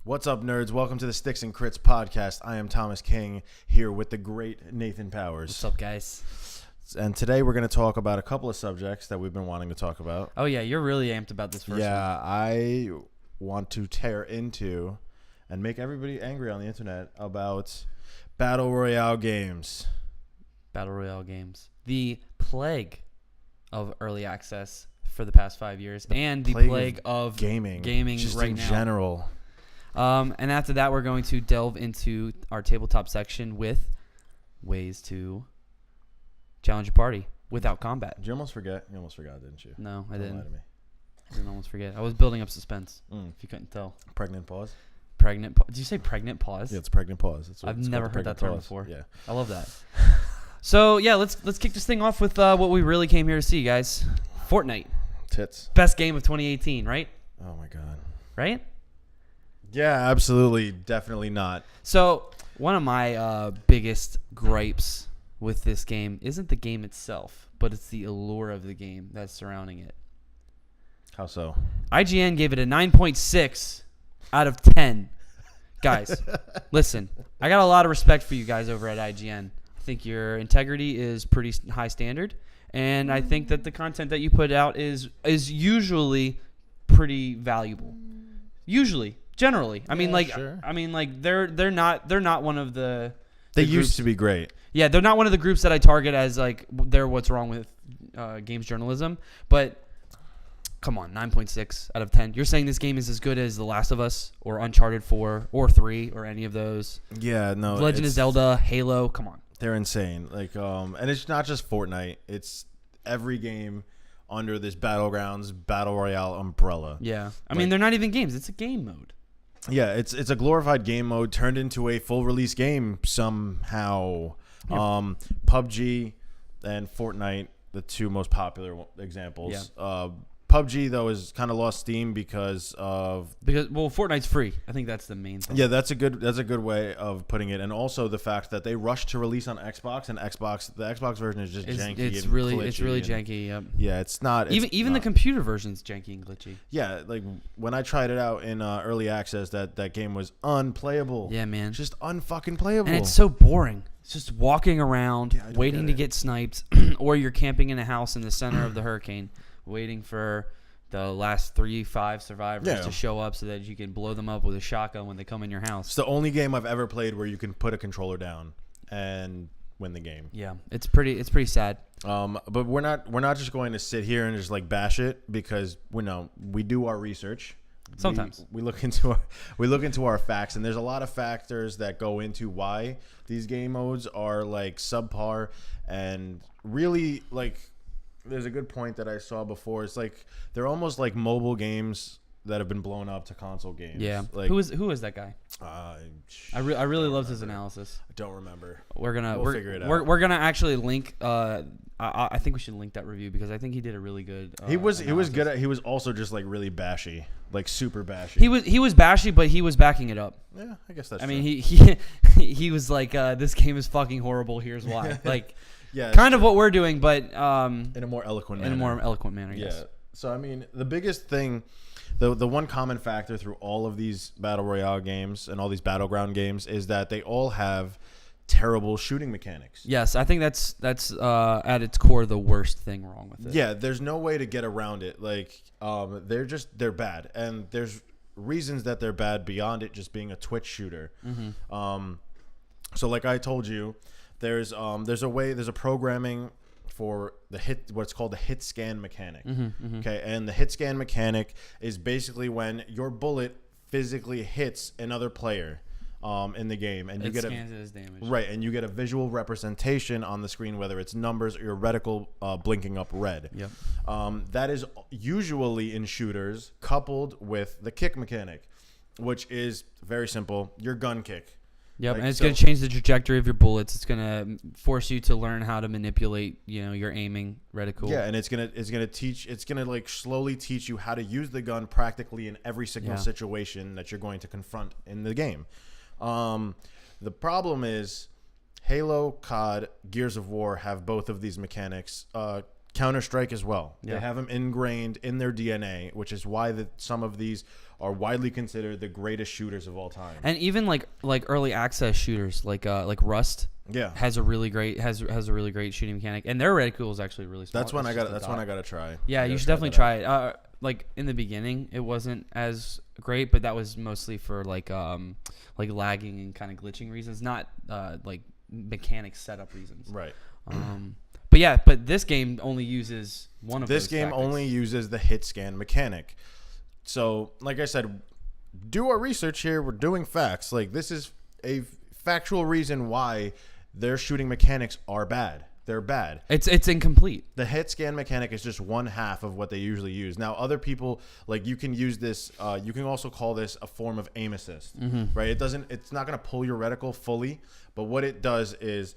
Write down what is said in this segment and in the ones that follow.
What's up, nerds? Welcome to the Stix&Crits podcast. I am Thomas King here with the great Nathan Powers. What's up, guys? And today we're going to talk about a couple of subjects that we've been wanting to talk about. Oh, yeah, you're really amped about this first one. Yeah, I want to tear into and make everybody angry on the internet about Battle Royale games. Battle Royale games. The plague of early access for the past 5 years. And the plague of gaming just right in now. general. And after that, we're going to delve into our tabletop section with ways to challenge your party without combat. Did you almost forget? You almost forgot, didn't you? No, I Don't didn't. lie to me. I didn't almost forget. I was building up suspense, if you couldn't tell. Pregnant pause? Did you say pregnant pause? Yeah, it's pregnant pause. That's what I've it's never called, heard that pregnant term pause. before. Yeah. I love that. So, yeah, let's kick this thing off with what we really came here to see, guys. Fortnite. Tits. Best game of 2018, right? Oh, my God. Right? Yeah, absolutely. Definitely not. So, one of my biggest gripes with this game isn't the game itself, but it's the allure of the game that's surrounding it. How so? IGN gave it a 9.6 out of 10. Guys, listen, I got a lot of respect for you guys over at IGN. I think your integrity is pretty high standard, and I think that the content that you put out is usually pretty valuable. Usually. Generally, I mean, sure. they're not one of the. They groups. used to be great. Yeah, they're not one of the groups that I target as like they're what's wrong with games journalism. But come on, 9.6 out of 10. You're saying this game is as good as The Last of Us or Uncharted 4 or 3 or any of those? Yeah, no. Legend of Zelda, Halo. Come on, they're insane. And it's not just Fortnite. It's every game under this Battlegrounds Battle Royale umbrella. Yeah, I mean they're not even games. It's a game mode. Yeah, it's a glorified game mode turned into a full release game somehow. Yeah. PUBG and Fortnite, the two most popular examples. Yeah. PUBG though is kind of lost steam because Fortnite's free. I think that's the main thing. Yeah, that's a good way of putting it, and also the fact that they rushed to release on Xbox, and the Xbox version is just janky. It's and really glitchy janky. Yep. Yeah, it's not. Even the computer version's janky and glitchy. Yeah, like when I tried it out in early access, that game was unplayable. Yeah, man, just unfucking playable. And it's so boring. It's just walking around, waiting to get sniped, or you're camping in a house in the center of the hurricane, waiting for the last 3-5 survivors to show up so that you can blow them up with a shotgun when they come in your house. It's the only game I've ever played where you can put a controller down and win the game. Yeah, it's pretty sad. But we're not just going to sit here and just like bash it, because we do our research. Sometimes we look into our facts, and there's a lot of factors that go into why these game modes are like subpar, and really like there's a good point that I saw before. It's like they're almost like mobile games that have been blown up to console games. Yeah. Like, who is that guy? I really loved his analysis. I don't remember. We'll figure it out. We're gonna actually link. I think we should link that review because I think he did a really good. He was good at. He was also just like really bashy, like super bashy. He was bashy, but he was backing it up. Yeah, I guess that's. I true. mean, he was like, this game is fucking horrible. Here's why. Like, yeah, kind of what we're doing, but in a more eloquent manner. Yes. Yeah. So I mean, the biggest thing, the one common factor through all of these battle royale games and all these battleground games is that they all have terrible shooting mechanics. Yes, I think that's at its core the worst thing wrong with it. Yeah, there's no way to get around it. Like, they're bad, and there's reasons that they're bad beyond it just being a twitch shooter. Mm-hmm. So like I told you, there's a programming for what's called the hit scan mechanic. Mm-hmm, mm-hmm. Okay, and the hit scan mechanic is basically when your bullet physically hits another player in the game, and you get scans it as damage. Right, and you get a visual representation on the screen, whether it's numbers or your reticle blinking up red. Yep. That is usually in shooters coupled with the kick mechanic, which is very simple. Your gun kick. Yep, and it's going to change the trajectory of your bullets. It's going to force you to learn how to manipulate, your aiming reticle. Yeah, and it's going to like slowly teach you how to use the gun practically in every single situation that you're going to confront in the game. The problem is Halo, COD, Gears of War have both of these mechanics. Counter-Strike as well. Yeah. They have them ingrained in their DNA, which is why some of these are widely considered the greatest shooters of all time. And even like early access shooters like Rust. Yeah, has a really great shooting mechanic, and their reticle is actually really small. That's when I gotta try. Yeah, you should definitely try it. Like in the beginning, it wasn't as great, but that was mostly for like lagging and kind of glitching reasons, not like mechanic setup reasons. Right. But this game only uses one of those. This game tactics. only uses the hit scan mechanic. So, like I said, do our research here. We're doing facts. Like, this is a factual reason why their shooting mechanics are bad. They're bad. It's incomplete. The hit scan mechanic is just one half of what they usually use. Now, other people, like, you can use this. You can also call this a form of aim assist, right? It's not going to pull your reticle fully, but what it does is,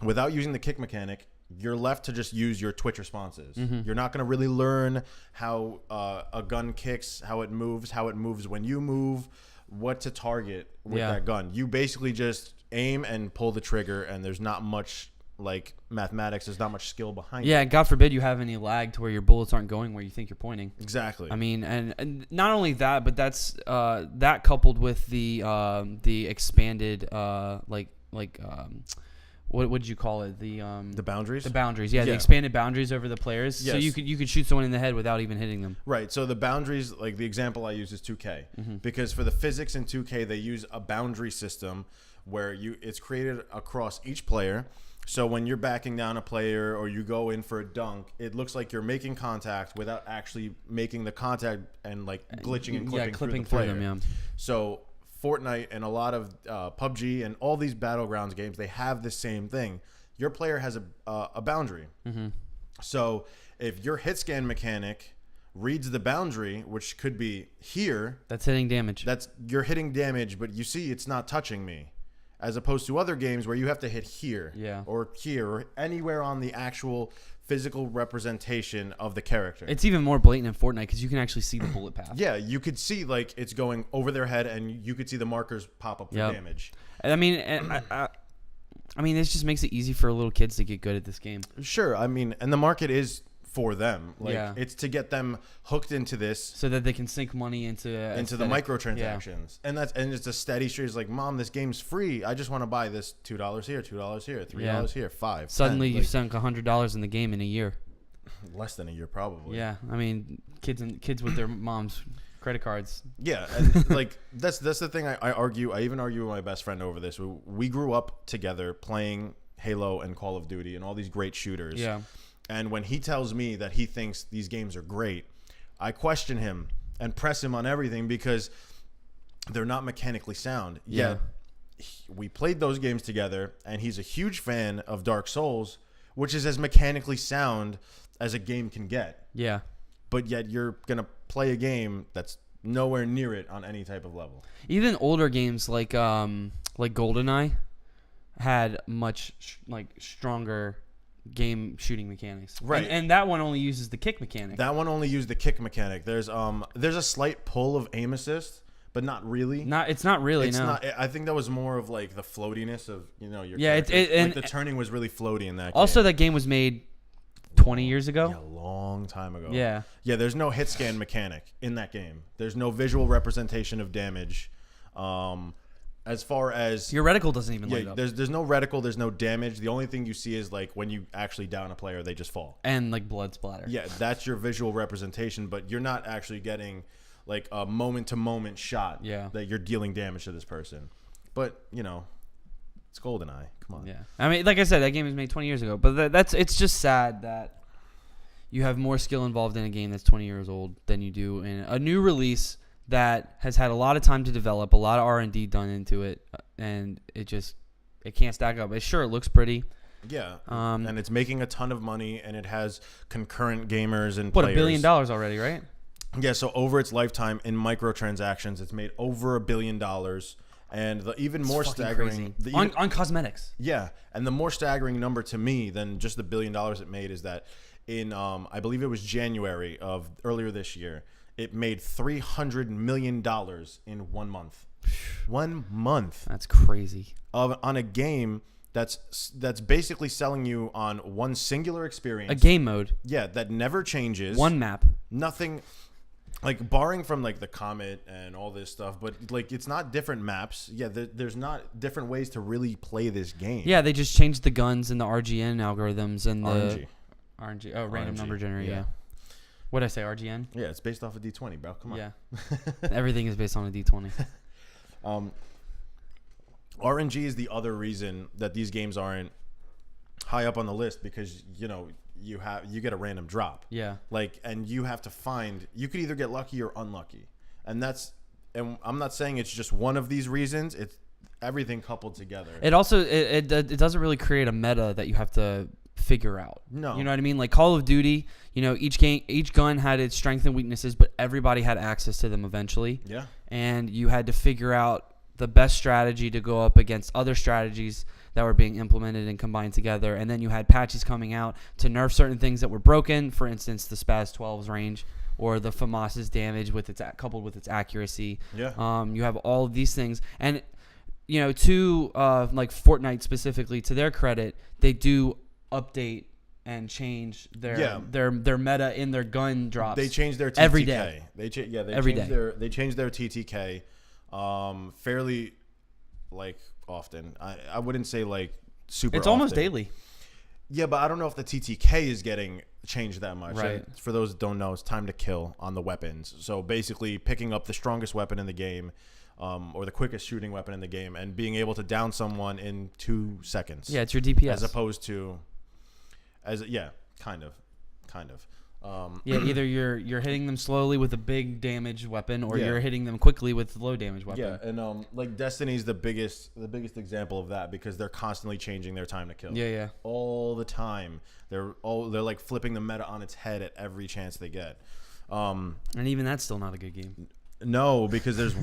without using the kick mechanic, you're left to just use your twitch responses. You're not going to really learn how a gun kicks, how it moves when you move, what to target with that gun. You basically just aim and pull the trigger, and there's not much like mathematics. There's not much skill behind it. Yeah, God forbid you have any lag to where your bullets aren't going where you think you're pointing. Exactly. I mean, and not only that, but that's that coupled with the expanded what would you call it? The boundaries? The boundaries, yeah, the expanded boundaries over the players. Yes. So you could shoot someone in the head without even hitting them. Right. So the boundaries, like the example I use is 2K, because for the physics in 2K they use a boundary system where it's created across each player. So when you're backing down a player or you go in for a dunk, it looks like you're making contact without actually making the contact and like glitching and clipping through the player. Them, yeah. So Fortnite and a lot of PUBG and all these battlegrounds games, they have the same thing. Your player has a boundary. So if your hit scan mechanic reads the boundary, which could be here, that's hitting damage. You're hitting damage, but you see it's not touching me. As opposed to other games where you have to hit here or here or anywhere on the actual physical representation of the character. It's even more blatant in Fortnite because you can actually see the bullet path. Yeah, you could see like it's going over their head, and you could see the markers pop up for damage. I mean, this just makes it easy for little kids to get good at this game. Sure, I mean, and the market is for them. Like it's to get them hooked into this so that they can sink money into the microtransactions. And it's a steady stream. It's like, Mom, this game's free. I just want to buy this $2 here, $2 here, $3 here, $5. Suddenly you sunk $100 in the game in a year. Less than a year, probably. Yeah, I mean, kids with their mom's credit cards. Yeah, and like that's the thing. I argue. I even argue with my best friend over this. We grew up together playing Halo and Call of Duty and all these great shooters. Yeah. And when he tells me that he thinks these games are great, I question him and press him on everything because they're not mechanically sound. Yet we played those games together, and he's a huge fan of Dark Souls, which is as mechanically sound as a game can get. Yeah. But yet you're going to play a game that's nowhere near it on any type of level. Even older games like GoldenEye had much stronger game shooting mechanics, right? And that one only uses the kick mechanic. That one only used the kick mechanic. There's a slight pull of aim assist, but not really. It's not really. It's no. not. I think that was more of like the floatiness of your. Yeah, and the turning was really floaty in that. Also, game. that game was made 20 years ago. Yeah, a long time ago. Yeah. Yeah. There's no hit scan mechanic in that game. There's no visual representation of damage. As far as your reticle doesn't even light up. There's no reticle, there's no damage. The only thing you see is like when you actually down a player, they just fall. And like blood splatter. Yeah, that's your visual representation, but you're not actually getting like a moment to moment shot that you're dealing damage to this person. But, it's GoldenEye. Come on. Yeah. I mean, like I said, that game was made 20 years ago, but it's just sad that you have more skill involved in a game that's 20 years old than you do in a new release that has had a lot of time to develop, a lot of R&D done into it, and it can't stack up. It looks pretty. Yeah, and it's making a ton of money, and it has concurrent gamers and players. $1 billion already, right? Yeah, so over its lifetime in microtransactions, it's made over $1 billion, and the even more staggering on cosmetics. Yeah, and the more staggering number to me than just the $1 billion it made is that in I believe it was January of earlier this year. It made $300 million in 1 month. 1 month. That's crazy. On a game that's basically selling you on one singular experience. A game mode. Yeah, that never changes. One map. Nothing. like barring from like the comet and all this stuff, but like it's not different maps. Yeah, there's not different ways to really play this game. Yeah, they just changed the guns and the RGN algorithms and the RNG. Oh, random RNG, number generator. Yeah. What did I say? RGN. Yeah, it's based off of D20, bro. Come on. Yeah. Everything is based on a D20. RNG is the other reason that these games aren't high up on the list, because you know you get a random drop. Yeah. Like, and you have to find, you could either get lucky or unlucky, and I'm not saying it's just one of these reasons. It's everything coupled together. It also it doesn't really create a meta that you have to figure out. No. You know what I mean? Like Call of Duty, you know, each gun had its strengths and weaknesses, but everybody had access to them eventually. Yeah. And you had to figure out the best strategy to go up against other strategies that were being implemented and combined together. And then you had patches coming out to nerf certain things that were broken. For instance, the Spaz 12's range, or the FAMAS's damage with its coupled with its accuracy. Yeah. You have all of these things, and you know, to like Fortnite specifically, to their credit, they do update and change their meta in their gun drops. They change their TTK every day. They change their TTK fairly like often. I wouldn't say like super. It's almost often. daily. Yeah, but I don't know if the TTK is getting changed that much. Right. For those that don't know, it's time to kill on the weapons. So basically picking up the strongest weapon in the game, or the quickest shooting weapon in the game, and being able to down someone in 2 seconds. Yeah, it's your DPS. As opposed to, kind of. Yeah, either you're hitting them slowly with a big damage weapon, or Yeah. you're hitting them quickly with low damage weapon. Yeah, and like Destiny's the biggest example of that, because they're constantly changing their time to kill. Yeah. All the time. They're like flipping the meta on its head at every chance they get. And even that's still not a good game. No, because there's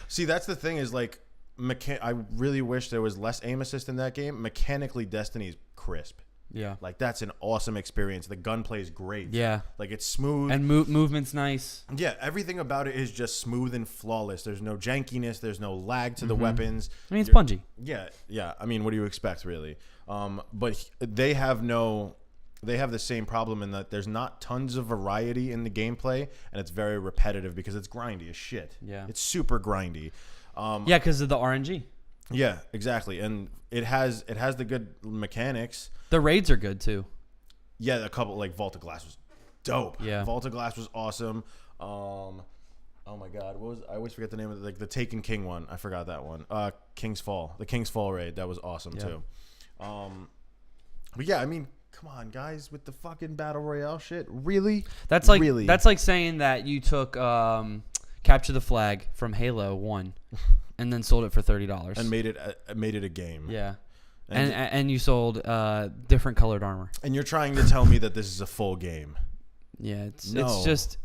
See, that's the thing is like I really wish there was less aim assist in that game. Mechanically, Destiny's crisp. Yeah. Like, that's an awesome experience. The gunplay is great. Yeah. Like, it's smooth. And movement's nice. Yeah, everything about it is just smooth and flawless. There's no jankiness. There's no lag to the weapons. I mean, it's Bungie. Yeah. I mean, what do you expect, really? But they have the same problem in that there's not tons of variety in the gameplay, and it's very repetitive because it's grindy as shit. Yeah. It's super grindy. Yeah, because of the RNG. Yeah, exactly. And it has the good mechanics. The raids are good too. Yeah, a couple, like Vault of Glass was dope. Yeah. Vault of Glass was awesome. Oh my god, I always forget the name of it, like the Taken King one. I forgot that one. King's Fall. The King's Fall raid, that was awesome too. But yeah, I mean, come on, guys, with the fucking battle royale shit. Really? That's like saying that you took Capture the Flag from Halo 1 and then sold it for $30 and made it a game. Yeah. And you sold different colored armor. And you're trying to tell me that this is a full game. Yeah, it's just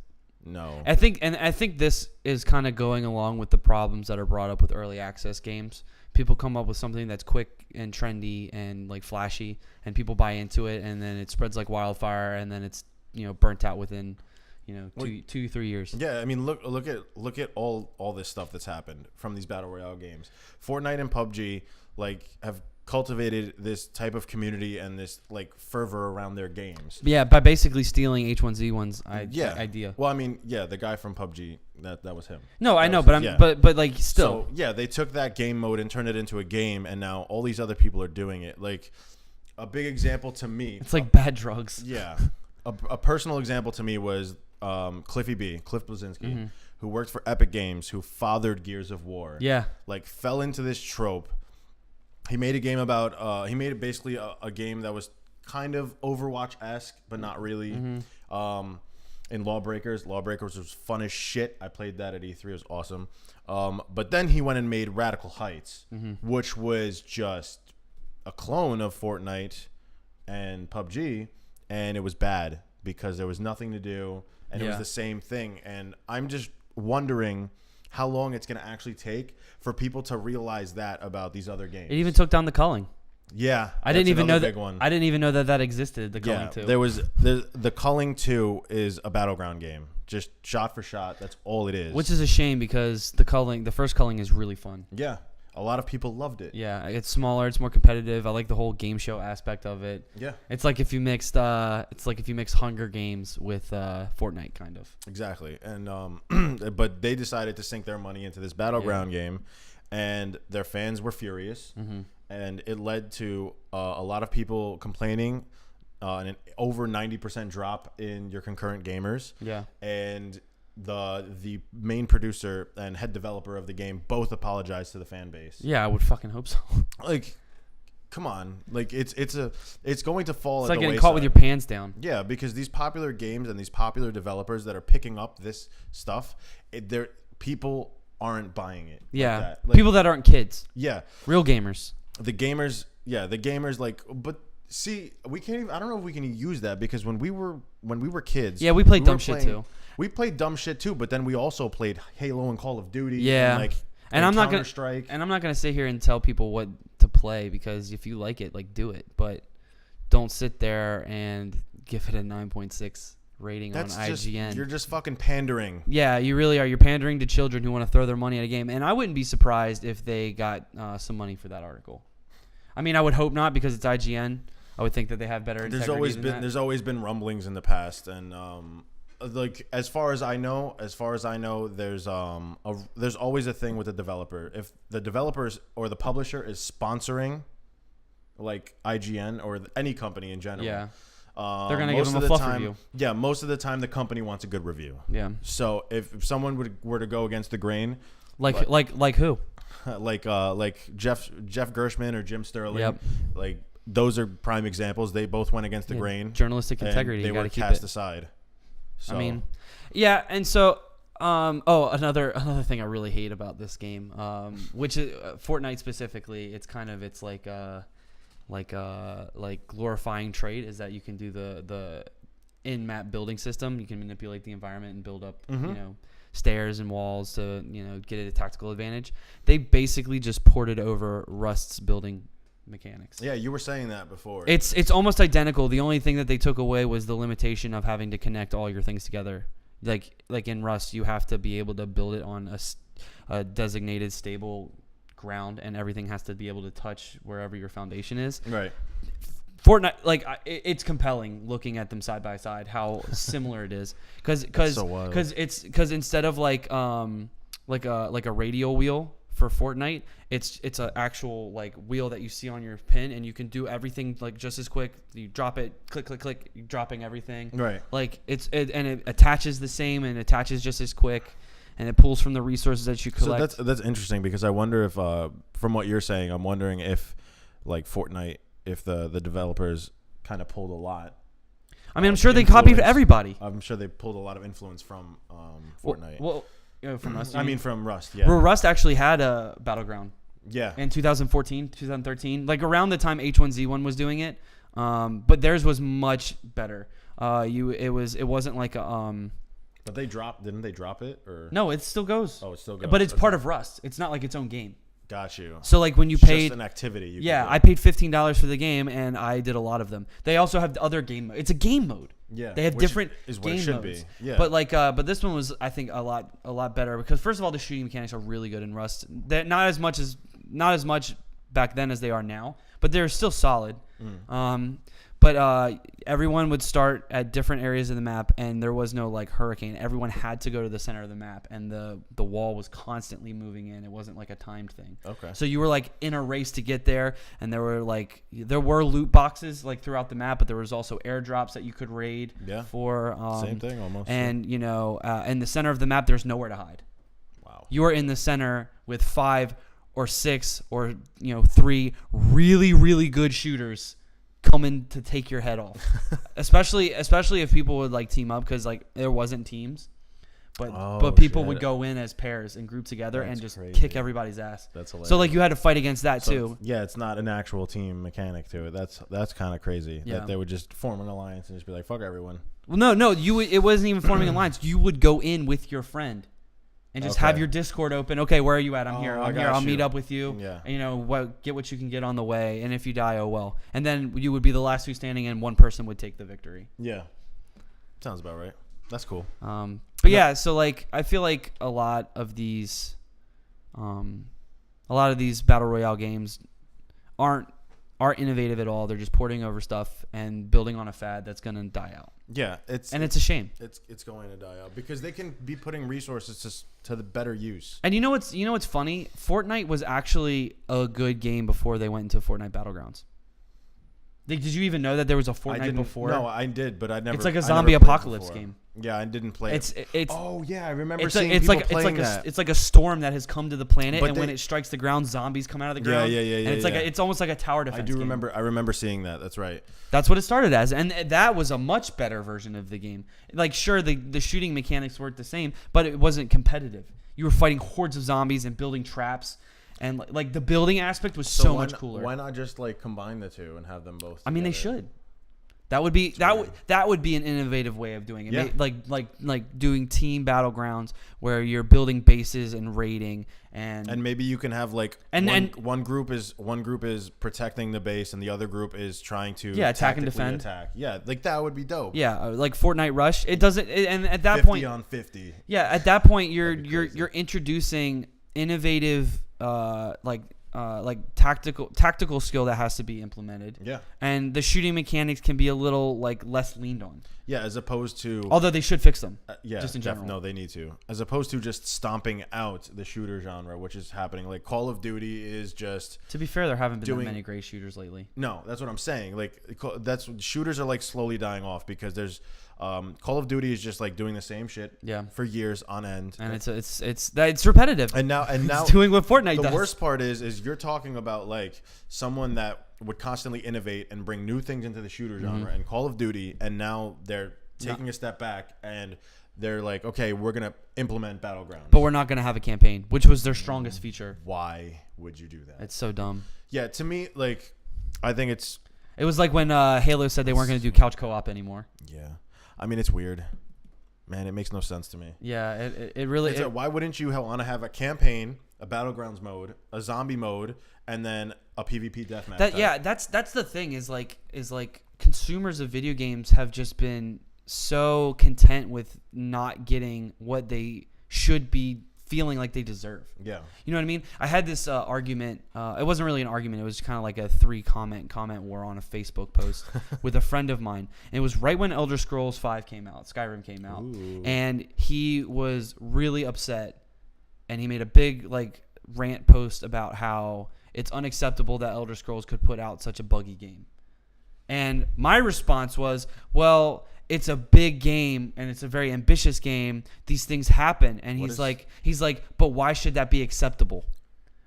no. I think this is kind of going along with the problems that are brought up with early access games. People come up with something that's quick and trendy and like flashy, and people buy into it, and then it spreads like wildfire, and then it's, you know, burnt out within, you know, 2-3 years. Yeah, I mean, look at all this stuff that's happened from these battle royale games. Fortnite and PUBG like have cultivated this type of community and this like fervor around their games. Yeah, by basically stealing H1Z1's idea. Well, I mean, yeah, the guy from PUBG, that was him. No, I know, but like still. So, yeah, they took that game mode and turned it into a game, and now all these other people are doing it. Like, a big example to me. It's like bad drugs. Yeah. A personal example to me was Cliff Blazinski, who worked for Epic Games, who fathered Gears of War. Yeah. Like, fell into this trope. He made a game about he made basically a game that was kind of Overwatch-esque, but not really. In Lawbreakers was fun as shit. I played that at E3. It was awesome. But then he went and made Radical Heights, which was just a clone of Fortnite and PUBG, and it was bad because there was nothing to do, and it was the same thing. And I'm just wondering how long it's going to actually take for people to realize that about these other games. It even took down the culling. Yeah, I didn't even know that. One. I didn't even know that existed. The culling 2. There was the Culling 2 is a battleground game, just shot for shot. That's all it is. Which is a shame because the first culling is really fun. Yeah, A lot of people loved it. Yeah, it's smaller, it's more competitive. I like the whole game show aspect of it. Yeah. It's like if you mixed Hunger Games with Fortnite kind of. Exactly. And but they decided to sink their money into this battleground game, and their fans were furious. Mm-hmm. And it led to a lot of people complaining, an over 90% drop in your concurrent gamers. Yeah. And the main producer and head developer of the game both apologized to the fan base. Yeah, I would fucking hope so. Like, come on. Like, it's going to fall It's at like the getting wayside. caught with your pants down. Yeah, because these popular games and these popular developers that are picking up this stuff, people aren't buying it. Yeah. Like that. Like, People that aren't kids. Yeah. Real gamers. The gamers, like, but see, we can't even, I don't know if we can use that, because when we were kids, Yeah, we played dumb shit too. We played dumb shit too, but then we also played Halo and Call of Duty. Yeah, and I'm not Counter-Strike. And I'm not gonna sit here and tell people what to play, because if you like it, like, do it, but don't sit there and give it a 9.6 rating on IGN. You're just fucking pandering. Yeah, you really are. You're pandering to children who want to throw their money at a game, and I wouldn't be surprised if they got some money for that article. I mean, I would hope not, because it's IGN. I would think that they have better integrity than that. There's always been rumblings in the past, and like as far as I know, there's always a thing with the developer. If the developers or the publisher is sponsoring, like IGN or any company in general, yeah, they're gonna give them a fluff review. Yeah, most of the time the company wants a good review. Yeah. So if someone were to go against the grain, like who? like Jeff Gershman or Jim Sterling, Yep. like those are prime examples. They both went against the grain. Journalistic integrity. They you were gotta keep cast it. aside. So. I mean, yeah, and so another thing I really hate about this game, which is Fortnite specifically, it's like glorifying trade, is that you can do the in-map building system. You can manipulate the environment and build up, stairs and walls to, get a tactical advantage. They basically just ported over Rust's building mechanics. Yeah, you were saying that before. It's almost identical. The only thing that they took away was the limitation of having to connect all your things together. Like in Rust, you have to be able to build it on a designated stable ground, and everything has to be able to touch wherever your foundation is. Right. Fortnite, it's compelling looking at them side by side how similar it is, because instead of like a radial wheel for Fortnite, it's an actual like wheel that you see on your pin, and you can do everything like just as quick. You drop it, click, click, click, you're dropping everything. Right. Like it attaches the same, and attaches just as quick, and it pulls from the resources that you collect. So that's interesting, because I wonder if from what you're saying, I'm wondering if like Fortnite, if the developers kind of pulled a lot. I mean, I'm sure they copied everybody. I'm sure they pulled a lot of influence from Fortnite. Well, from Rust. From Rust, yeah. Well, Rust actually had a Battleground. Yeah. In 2014, 2013, like around the time H1Z1 was doing it, but theirs was much better. It wasn't like a But didn't they drop it, or no? It still goes. Oh, it still goes. But it's part of Rust. It's not like its own game. Got you. So like when you It's paid just an activity. I paid $15 for the game, and I did a lot of them. They also have the other game mode. It's a game mode. Yeah. They have different is what game it should modes. be. Yeah. But this one was, I think, a lot better, because first of all, the shooting mechanics are really good in Rust. They're not as much back then as they are now, but they're still solid. But everyone would start at different areas of the map, and there was no like hurricane. Everyone had to go to the center of the map, and the wall was constantly moving in. It wasn't like a timed thing. Okay. So you were like in a race to get there, and there were loot boxes like throughout the map, but there was also airdrops that you could raid. Yeah. For same thing almost. And in the center of the map, there's nowhere to hide. Wow. You are in the center with 5 or 6 or 3 really, really good shooters coming to take your head off. especially if people would like team up, because like there wasn't teams, but people would go in as pairs and group together. That's and just crazy. Kick everybody's ass. That's hilarious. So like you had to fight against that too. Yeah, it's not an actual team mechanic to it. That's kind of crazy. Yeah. That they would just form an alliance and just be like, fuck everyone. Well, no, it wasn't even forming an alliance. You would go in with your friend and just have your Discord open. Okay, where are you at? I'm here. I'll meet up with you. Yeah. And, get what you can get on the way. And if you die, oh well. And then you would be the last two standing, and one person would take the victory. Yeah. Sounds about right. That's cool. But yeah, so like I feel like a lot of these A lot of these battle royale games aren't innovative at all. They're just porting over stuff and building on a fad that's going to die out. Yeah, it's a shame. It's going to die out because they can be putting resources to the better use. And you know what's funny? Fortnite was actually a good game before they went into Fortnite Battlegrounds. Did you even know that there was a Fortnite before? No, I did, but I never. It's like a zombie apocalypse game. Yeah, I didn't play it. It's oh yeah, I remember seeing people playing that. It's like a storm that has come to the planet, But and when it strikes the ground, zombies come out of the ground. Yeah. And it's it's almost like a tower defense. I do game. remember. I remember seeing that. That's right. That's what it started as, and that was a much better version of the game. Like, sure, the shooting mechanics weren't the same, but it wasn't competitive. You were fighting hordes of zombies and building traps. And like the building aspect was so much cooler. Why not just like combine the two and have them both together? I mean, they should. That would be that would be an innovative way of doing it. Yeah. Like doing team battlegrounds where you're building bases and raiding and maybe you can have like one group is protecting the base and the other group is trying to attack and defend. Yeah, like that would be dope. Yeah, like Fortnite Rush. It doesn't and at that 50 point on 50. Yeah, at that point you're introducing innovative like tactical skill that has to be implemented. Yeah. And the shooting mechanics can be a little like less leaned on. Yeah, as opposed to although they should fix them. Just in general. No, they need to. As opposed to just stomping out the shooter genre, which is happening. Like Call of Duty is just. To be fair, there haven't been that many great shooters lately. No, that's what I'm saying. Like shooters are like slowly dying off because there's. Call of Duty is just like doing the same shit for years on end, and it's repetitive. And now it's doing what Fortnite does. The worst part is you're talking about like someone that would constantly innovate and bring new things into the shooter genre and Call of Duty, and now they're taking a step back and they're like, okay, we're gonna implement Battlegrounds, but we're not gonna have a campaign, which was their strongest feature. Why would you do that? It's so dumb. Yeah, to me, like, I think it was like when Halo said they weren't gonna do couch co-op anymore. Yeah. I mean, it's weird. Man, it makes no sense to me. Yeah, it really... why wouldn't you want to have a campaign, a Battlegrounds mode, a zombie mode, and then a PvP deathmatch? That's the thing is like consumers of video games have just been so content with not getting what they should be feeling like they deserve. Yeah. You know what I mean? I had this argument. It wasn't really an argument. It was kind of like a 3 comment war on a Facebook post with a friend of mine. And it was right when Elder Scrolls 5 came out. Skyrim came out. Ooh. And he was really upset. And he made a big like rant post about how it's unacceptable that Elder Scrolls could put out such a buggy game. And my response was, well, it's a big game and it's a very ambitious game. These things happen. And he's like, but why should that be acceptable?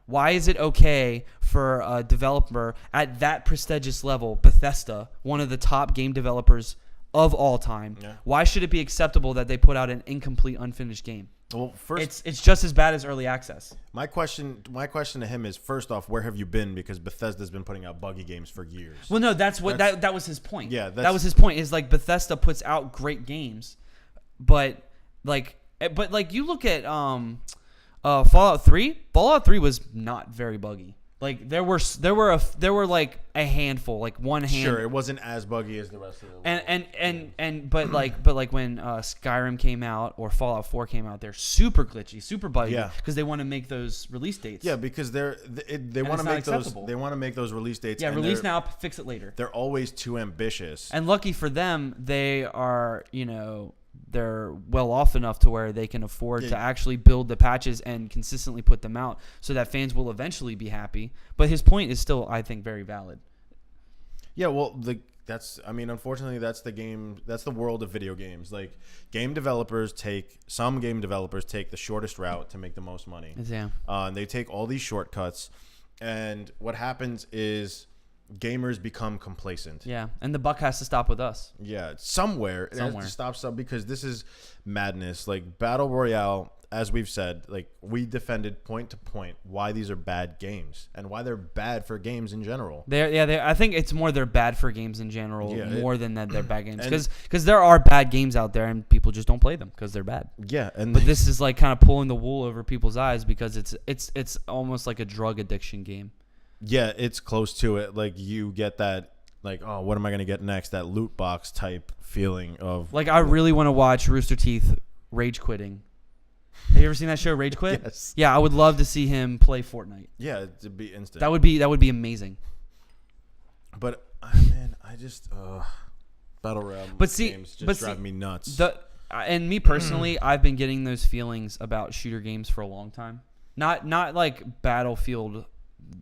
Why is it okay for a developer at that prestigious level, Bethesda, one of the top game developers of all time, why should it be acceptable that they put out an incomplete, unfinished game? Well, first, it's just as bad as early access. My question to him is, first off, where have you been? Because Bethesda's been putting out buggy games for years. Well, no, that was his point. Yeah, that was his point. Is like Bethesda puts out great games, but you look at Fallout 3. Fallout 3 was not very buggy. Like there were like a handful, like one hand. Sure, it wasn't as buggy as the rest of them. But like when Skyrim came out or Fallout 4 came out, they're super glitchy, super buggy because they want to make those release dates. Yeah, because they want to make those release dates. Yeah, release now, fix it later. They're always too ambitious. And lucky for them, they are, they're well off enough to where they can afford to actually build the patches and consistently put them out so that fans will eventually be happy. But his point is still, I think, very valid. Yeah, well, unfortunately, that's the world of video games. Like, some game developers take the shortest route to make the most money. Yeah. And they take all these shortcuts, and what happens is gamers become complacent. Yeah, and the buck has to stop with us. Yeah, somewhere. It has to stop because this is madness. Like Battle Royale, as we've said, like we defended point to point why these are bad games and why they're bad for games in general. I think it's more they're bad for games in general more than that they're bad games because there are bad games out there and people just don't play them because they're bad. Yeah, but this is like kind of pulling the wool over people's eyes because it's almost like a drug addiction game. Yeah, it's close to it. Like you get that, like, oh, what am I going to get next? That loot box type feeling of. Like I really want to watch Rooster Teeth rage quitting Have you ever seen that show, Rage Quit? Yes. Yeah, I would love to see him play Fortnite. Yeah, it'd be instant. That would be amazing. But man, I just battle royale games just drive me nuts. And me personally, I've been getting those feelings about shooter games for a long time. Not like Battlefield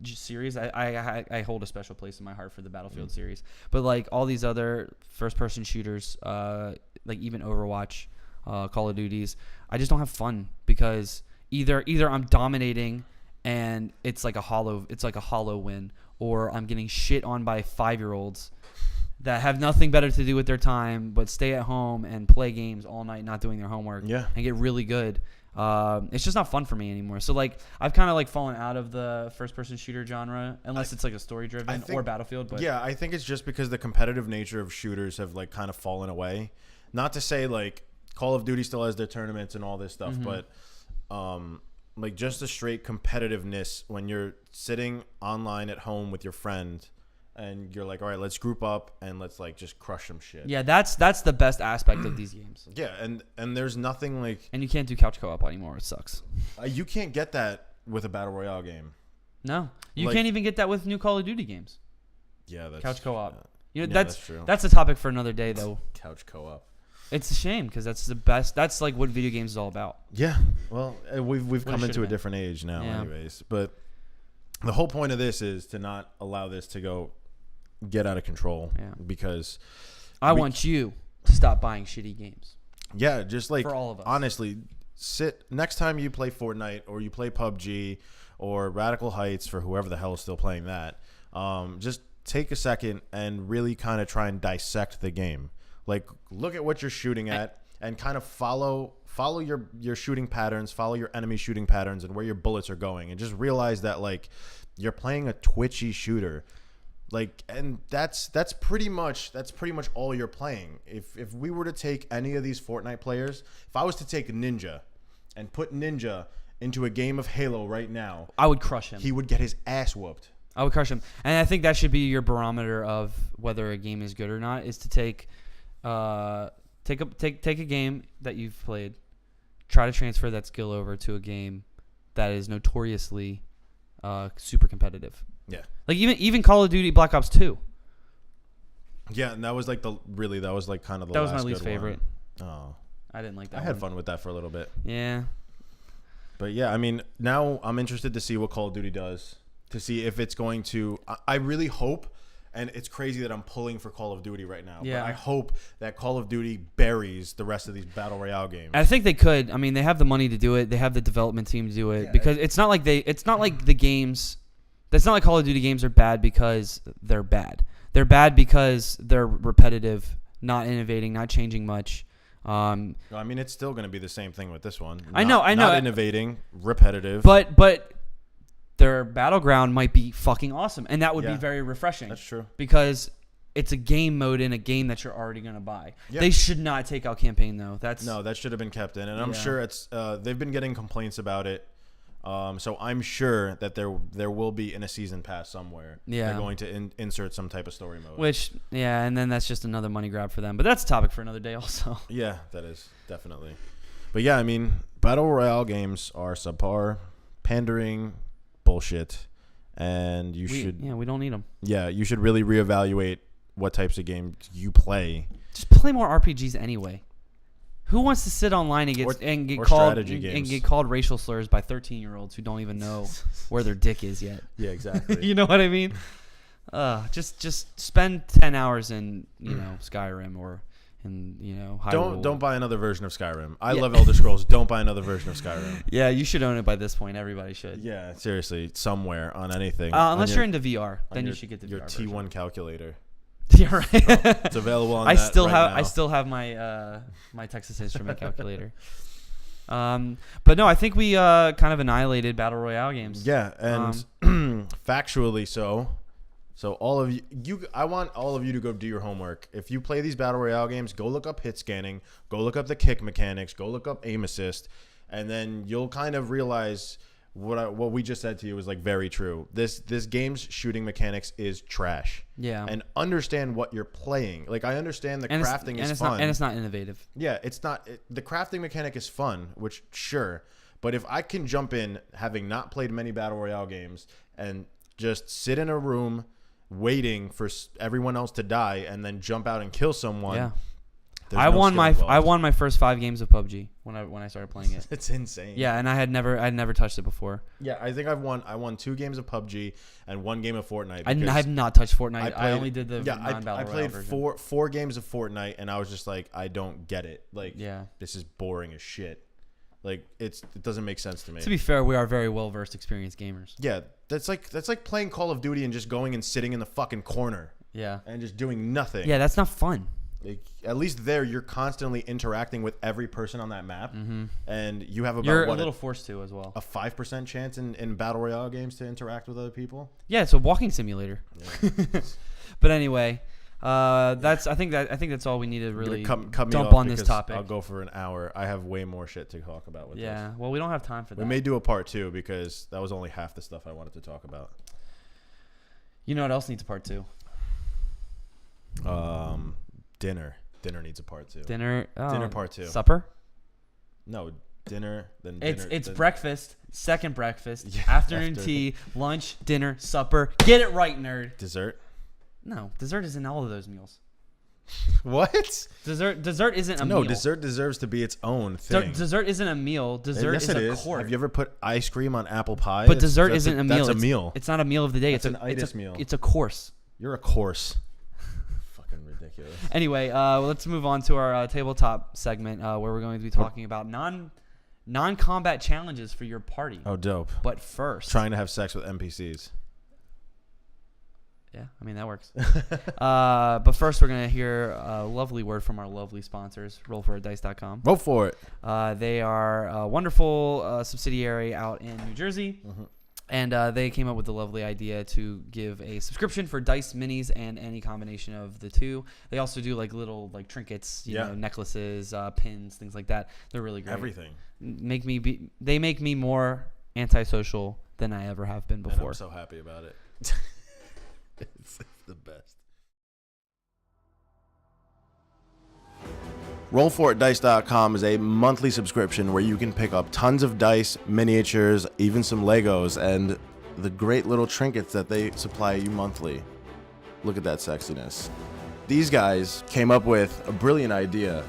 series. I hold a special place in my heart for the Battlefield series. But like all these other first-person shooters, like even Overwatch, Call of Duties, I just don't have fun because either I'm dominating and it's like a hollow win, or I'm getting shit on by 5-year-olds that have nothing better to do with their time but stay at home and play games all night, not doing their homework, and get really good. It's just not fun for me anymore. So like I've kind of like fallen out of the first-person shooter genre unless it's like a story-driven or Battlefield. But yeah, I think it's just because the competitive nature of shooters have like kind of fallen away. Not to say like Call of Duty still has their tournaments and all this stuff, but like just the straight competitiveness when you're sitting online at home with your friend and you're like, all right, let's group up and let's like just crush some shit. Yeah, that's the best aspect of these games. Yeah, and there's nothing like, and you can't do couch co-op anymore. It sucks. You can't get that with a battle royale game. No, you Like- can't even get that with new Call of Duty games. Yeah, that's Couch co-op. You know, that's true. That's a topic for another day, though. Couch co-op. It's a shame because that's the best. That's like what video games is all about. Yeah. Well, we've What it come into should've a been. different age now, Yeah. anyways. But the whole point of this is to not allow this to get out of control. Yeah. Because I want you to stop buying shitty games. yeah, just like For all of us. honestly, sit next time you play Fortnite or you play PUBG or Radical Heights for whoever the hell is still playing that. Just take a second and really kind of try and dissect the game. Like look at what you're shooting at and kind of follow your shooting patterns, follow your enemy shooting patterns and where your bullets are going, and just realize that like you're playing a twitchy shooter. Like, and that's pretty much all you're playing. If we were to take any of these Fortnite players, if I was to take Ninja and put Ninja into a game of Halo right now, I would crush him. he would get his ass whooped. I would crush him, and I think that should be your barometer of whether a game is good or not. Is to take a game that you've played, try to transfer that skill over to a game that is notoriously super competitive. Yeah. Like even Call of Duty Black Ops 2. Yeah, and that was like kind of the That was last my least good favorite. one. Oh, I didn't like that. I had one. fun with that for a little bit. Yeah. But yeah, I mean, now I'm interested to see what Call of Duty does, to see if it's going to. I really hope, and it's crazy that I'm pulling for Call of Duty right now. Yeah. But I hope that Call of Duty buries the rest of these battle royale games. I think they could. I mean, they have the money to do it. They have the development team to do it Yeah, because it's not like the games. That's not like Call of Duty games are bad because they're bad. They're bad because they're repetitive, not innovating, not changing much. I mean, it's still going to be the same thing with this one. I know. Not innovating, repetitive. But their battleground might be fucking awesome, and that would be Yeah. very refreshing. That's true. Because it's a game mode in a game that you're already going to buy. Yeah. They should not take out campaign though. No, that should have been kept in, and I'm Yeah. sure it's. They've been getting complaints about it. So I'm sure that there will be in a season pass somewhere. Yeah. They're going to insert some type of story mode. Which, yeah, and then that's just another money grab for them. But that's a topic for another day also. Yeah, that is definitely. But yeah, I mean, battle royale games are subpar, pandering, bullshit, and you we don't need them. Yeah, you should really reevaluate what types of games you play. Just play more RPGs anyway. Who wants to sit online and get called strategy games. and get called racial slurs by 13-year-olds who don't even know where their dick is yet? Yeah, exactly. You know what I mean? Just spend 10 hours in Skyrim or in Hyrule. Don't buy another version of Skyrim. I love Elder Scrolls. Don't buy another version of Skyrim. Yeah, you should own it by this point. Everybody should. Yeah, seriously, somewhere on anything. Unless you're into VR, then you should get the your VR T1 version. calculator. Yeah, right. It's available on I that still right have now. I still have my Texas Instrument calculator. But no, I think we kind of annihilated battle royale games. Yeah, and factually so all of you, I want all of you to go do your homework. If you play these battle royale games, go look up hit scanning, go look up the kick mechanics, go look up aim assist, and then you'll kind of realize what we just said to you is like very true. This game's shooting mechanics is trash. Yeah. And understand what you're playing. Like I understand the crafting is fun. And it's not innovative. Yeah, it's not. The crafting mechanic is fun, which sure. But if I can jump in, having not played many battle royale games, and just sit in a room waiting for everyone else to die, and then jump out and kill someone. Yeah. there's I no won skill my involved. first 5 games of PUBG when I started playing it. It's insane. Yeah, and I'd never touched it before. Yeah, I think I won 2 games of PUBG and 1 game of Fortnite. I have not touched Fortnite. I only did the non-battle I royale played version. four games of Fortnite, and I was just like, I don't get it. Like, Yeah. this is boring as shit. Like, it doesn't make sense to me. To be fair, we are very well-versed, experienced gamers. Yeah, that's like playing Call of Duty and just going and sitting in the fucking corner Yeah. and just doing nothing. Yeah, that's not fun. Like, at least there, you're constantly interacting with every person on that map, and you have about You're a little forced to as well. a 5% chance in battle royale games to interact with other people. Yeah, it's a walking simulator. Yeah. But anyway, I think that's all we need to really cut me dump off on this because topic. I'll go for an hour. I have way more shit to talk about with this. Yeah, well, we don't have time for that. We may do a part 2 because that was only half the stuff I wanted to talk about. You know what else needs a part 2? Dinner. Dinner needs a part 2. Dinner part 2. Supper? No, dinner, then dinner. It's then breakfast, second breakfast, Yeah, afternoon after. tea, lunch, dinner, supper. Get it right, nerd. Dessert. No, dessert is in all of those meals. What? Dessert isn't a meal. No, dessert deserves to be its own thing. Dessert isn't a meal. Dessert Yes, is it a is. course. Have you ever put ice cream on apple pie? But dessert isn't a meal. That's a meal. It's not a meal of the day. That's it's an itis meal. It's a course. You're a course. Fucking ridiculous. Anyway, let's move on to our tabletop segment where we're going to be talking about non-combat challenges for your party. Oh, dope. But first, Trying to have sex with NPCs. yeah, I mean that works. But first, we're gonna hear a lovely word from our lovely sponsors, RollForItDice.com. Vote for it. They are a wonderful subsidiary out in New Jersey. And they came up with the lovely idea to give a subscription for dice minis and any combination of the two. They also do like little like trinkets, you know, necklaces, pins, things like that. They're really great. Everything. They make me more antisocial than I ever have been before. And I'm so happy about it. It's the best. RollForItDice.com is a monthly subscription where you can pick up tons of dice, miniatures, even some Legos, and the great little trinkets that they supply you monthly. Look at that sexiness. These guys came up with a brilliant idea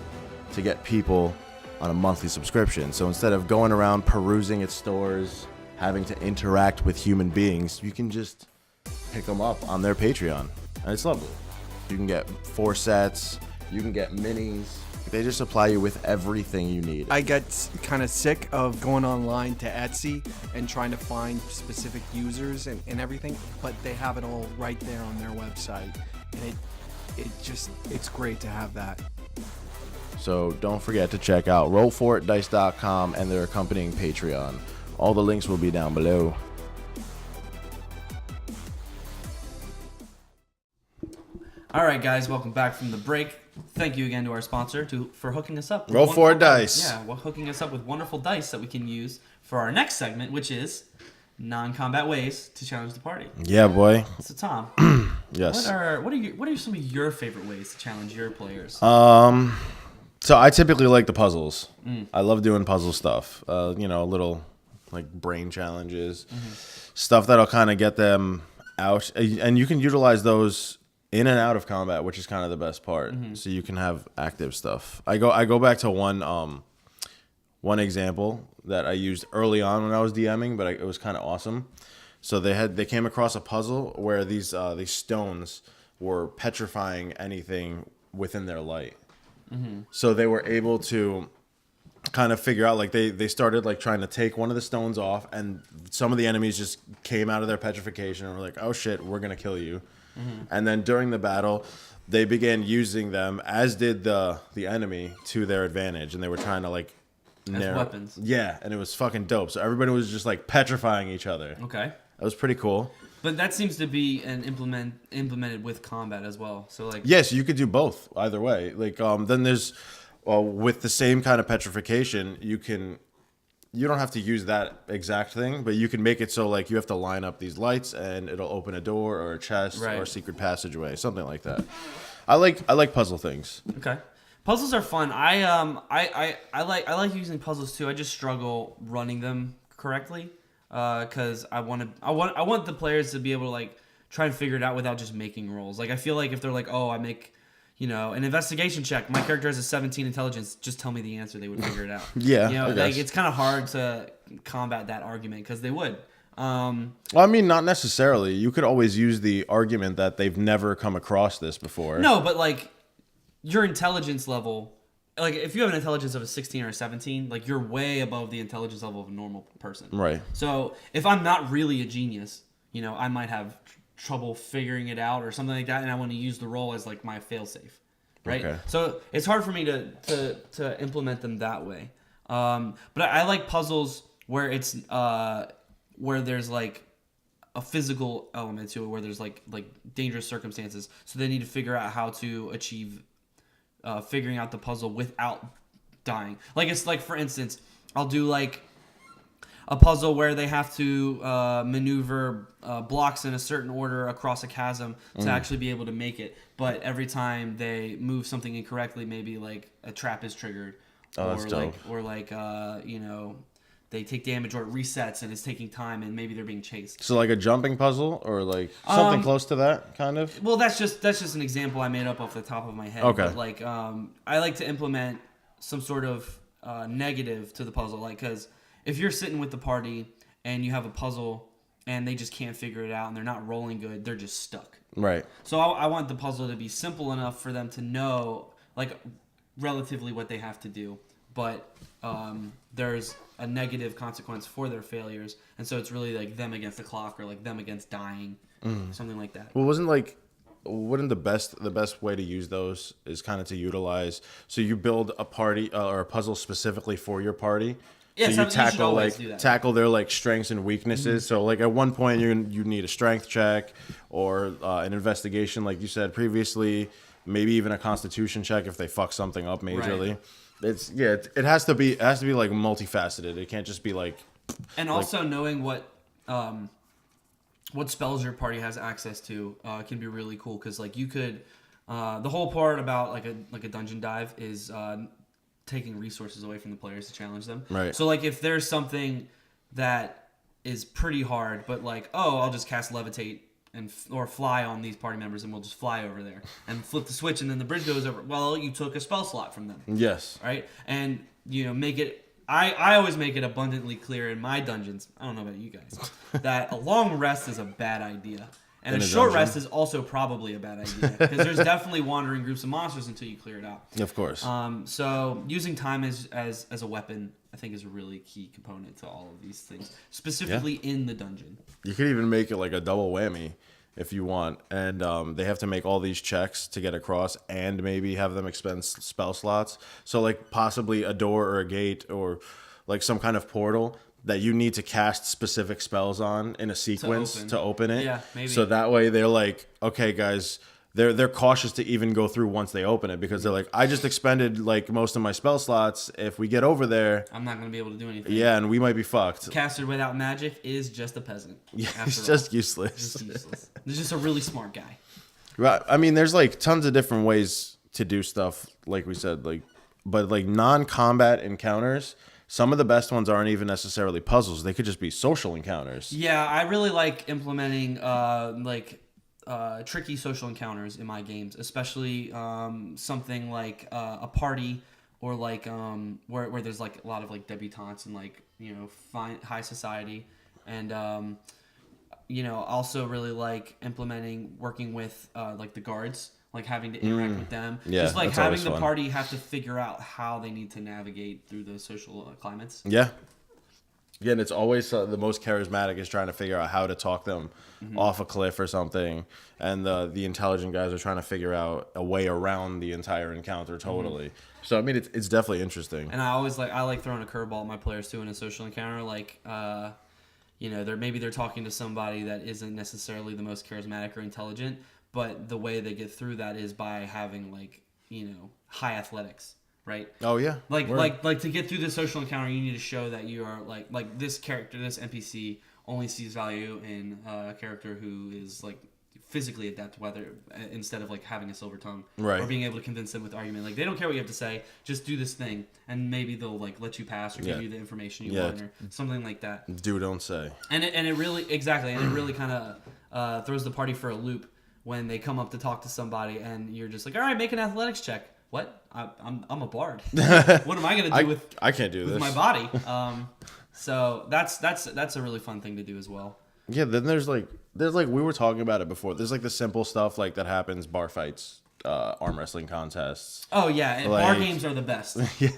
to get people on a monthly subscription. So instead of going around perusing at stores, having to interact with human beings, you can just pick them up on their Patreon. And it's lovely. You can get 4 sets, you can get minis. They just supply you with everything you need. I got kind of sick of going online to Etsy and trying to find specific users and everything, but they have it all right there on their website. And it's great to have that. So don't forget to check out RollForItDice.com and their accompanying Patreon. All the links will be down below. All right, guys, welcome back from the break. Thank you again to our sponsor for hooking us up. Roll for dice. Yeah, well, hooking us up with wonderful dice that we can use for our next segment, which is non-combat ways to challenge the party. Yeah, boy. So, Tom, Yes. what are some of your favorite ways to challenge your players? So I typically like the puzzles. I love doing puzzle stuff. Little like brain challenges, stuff that'll kind of get them out, and you can utilize those in and out of combat, which is kind of the best part. So you can have active stuff. I go back to one example that I used early on when I was DMing, but it was kind of awesome. So they came across a puzzle where these stones were petrifying anything within their light. So they were able to kind of figure out, like they started like trying to take one of the stones off, and some of the enemies just came out of their petrification and were like, oh shit, we're gonna kill you. And then during the battle, they began using them, as did the enemy, to their advantage, and they were trying to like As weapons. Yeah, and it was fucking dope. So everybody was just like petrifying each other. Okay. That was pretty cool. But that seems to be implemented with combat as well. So like Yes, you could do both either way. Like then there's with the same kind of petrification, you can you don't have to use that exact thing, but you can make it so like you have to line up these lights and it'll open a door or a chest or a secret passageway, something like that. I like puzzle things. Okay. Puzzles are fun. I like using puzzles too. I just struggle running them correctly because I want the players to be able to like try and figure it out without just making rolls. Like I feel like if they're like, oh, I make an investigation check. My character has a 17 intelligence. Just tell me the answer. They would figure it out. Yeah, like it's kind of hard to combat that argument because they would. Well, I mean, not necessarily. You could always use the argument that they've never come across this before. No, but like your intelligence level, like if you have an intelligence of a 16 or a 17, like you're way above the intelligence level of a normal person. Right. So if I'm not really a genius, I might have trouble figuring it out or something like that, and I want to use the roll as like my failsafe, right? Okay. So it's hard for me to implement them that way. But I like puzzles where it's where there's like a physical element to it, where there's like dangerous circumstances, so they need to figure out how to achieve figuring out the puzzle without dying. Like it's like, for instance, I'll do like a puzzle where they have to maneuver blocks in a certain order across a chasm to actually be able to make it. But every time they move something incorrectly, maybe like a trap is triggered, they take damage or it resets and it's taking time and maybe they're being chased. So like a jumping puzzle or like something close to that kind of? Well, that's just an example I made up off the top of my head. Okay. But like I like to implement some sort of negative to the puzzle, like because if you're sitting with the party and you have a puzzle and they just can't figure it out and they're not rolling good, they're just stuck. Right. So I want the puzzle to be simple enough for them to know, like, relatively what they have to do. But there's a negative consequence for their failures. And so it's really like them against the clock or like them against dying, something like that. Well, wouldn't the best way to use those is kind of to utilize, so you build a party or a puzzle specifically for your party. Yeah, so you tackle their like strengths and weaknesses. So like at one point you need a strength check or an investigation, like you said previously, maybe even a constitution check if they fuck something up majorly. Right. It has to be like multifaceted. It can't just be like. And also knowing what spells your party has access to can be really cool because like you could the whole part about like a dungeon dive is taking resources away from the players to challenge them. Right. So like if there's something that is pretty hard, but like, oh, I'll just cast levitate or fly on these party members and we'll just fly over there and flip the switch and then the bridge goes over. Well, you took a spell slot from them. Yes. Right? And make it I always make it abundantly clear in my dungeons, I don't know about you guys, that a long rest is a bad idea. And a short rest is also probably a bad idea because there's definitely wandering groups of monsters until you clear it out. Of course. So using time as a weapon, I think, is a really key component to all of these things, specifically in the dungeon. You could even make it like a double whammy if you want, and they have to make all these checks to get across, and maybe have them expend spell slots. So like possibly a door or a gate or like some kind of portal that you need to cast specific spells on in a sequence to open it. Yeah, maybe. So that way they're like, okay, guys, they're cautious to even go through once they open it because they're like, I just expended like most of my spell slots. If we get over there, I'm not going to be able to do anything. Yeah, and we might be fucked. Caster without magic is just a peasant. Yeah, he's just useless. Just useless. He's just a really smart guy. Right. I mean, there's like tons of different ways to do stuff, like we said, but like non-combat encounters. Some of the best ones aren't even necessarily puzzles. They could just be social encounters. Yeah, I really like implementing tricky social encounters in my games, especially something like a party or like where there's like a lot of like debutantes and like high society, and also really like working with like the guards. Like having to interact with them. Yeah, just like that's having the fun. party have to figure out how they need to navigate through those social climates. Yeah. Again, it's always the most charismatic is trying to figure out how to talk them off a cliff or something. And the intelligent guys are trying to figure out a way around the entire encounter totally. So, I mean, it's definitely interesting. And I like throwing a curveball at my players too in a social encounter. Like, they're talking to somebody that isn't necessarily the most charismatic or intelligent, but the way they get through that is by having high athletics. right? Oh yeah. Like to get through the social encounter, you need to show that you are like this character, this NPC only sees value in a character who is like physically adept, whether instead of like having a silver tongue, right, or being able to convince them with argument. Like they don't care what you have to say, just do this thing, and maybe they'll like let you pass or give you the information you want or something like that. Do don't say. And it really kind of throws the party for a loop when they come up to talk to somebody, and you're just like, all right, make an athletics check. What? I'm a bard. What am I gonna do with? I can't do with this. My body. So that's a really fun thing to do as well. Yeah. Then there's like we were talking about it before. There's like the simple stuff like that happens: bar fights, arm wrestling contests. Oh yeah, and bar games are the best. Yeah.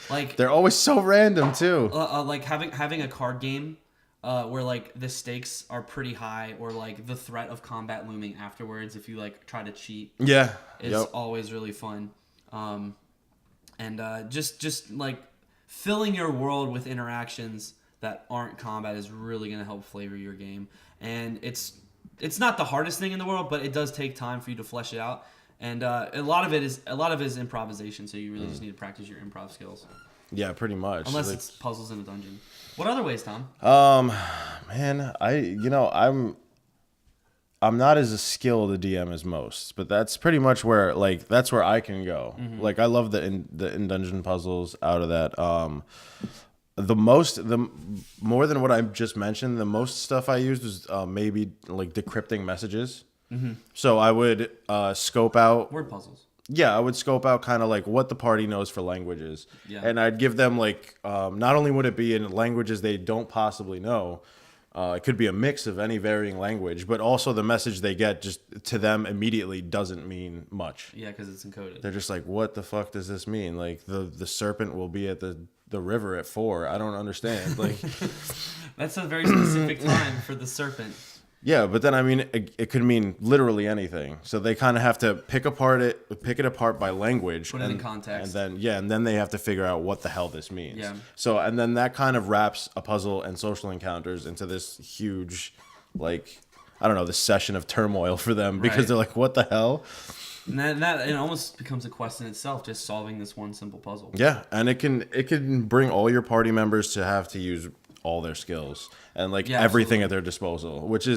Like they're always so random too. Like having a card game. Where like the stakes are pretty high, or like the threat of combat looming afterwards if you like try to cheat. Yeah, it's always really fun. And just like filling your world with interactions that aren't combat is really going to help flavor your game. And it's not the hardest thing in the world, but it does take time for you to flesh it out. And a lot of it is improvisation, so you really just need to practice your improv skills. Yeah, pretty much. Unless it's puzzles in a dungeon. What other ways, Tom? Man, I'm not as skilled a DM as most, but that's pretty much where that's where I can go. Mm-hmm. Like I love the in dungeon puzzles out of that. The more than what I just mentioned, the most stuff I used was maybe like decrypting messages. Mm-hmm. So I would scope out word puzzles. Yeah, I would scope out kind of like what the party knows for languages. Yeah. And I'd give them like, not only would it be in languages they don't possibly know, it could be a mix of any varying language, but also the message they get just to them immediately doesn't mean much. Yeah, because it's encoded. They're just like, what the fuck does this mean? Like the serpent will be at the river at 4. I don't understand. Like that's a very specific time for the serpent. Yeah, but then I mean, it could mean literally anything. So they kind of have to pick it apart by language, put it in context, and then they have to figure out what the hell this means. Yeah. So and then that kind of wraps a puzzle and social encounters into this huge, like, I don't know, this session of turmoil for them because they're like, what the hell? And that it almost becomes a quest in itself, just solving this one simple puzzle. Yeah, and it can bring all your party members to have to use all their skills and everything at their disposal, which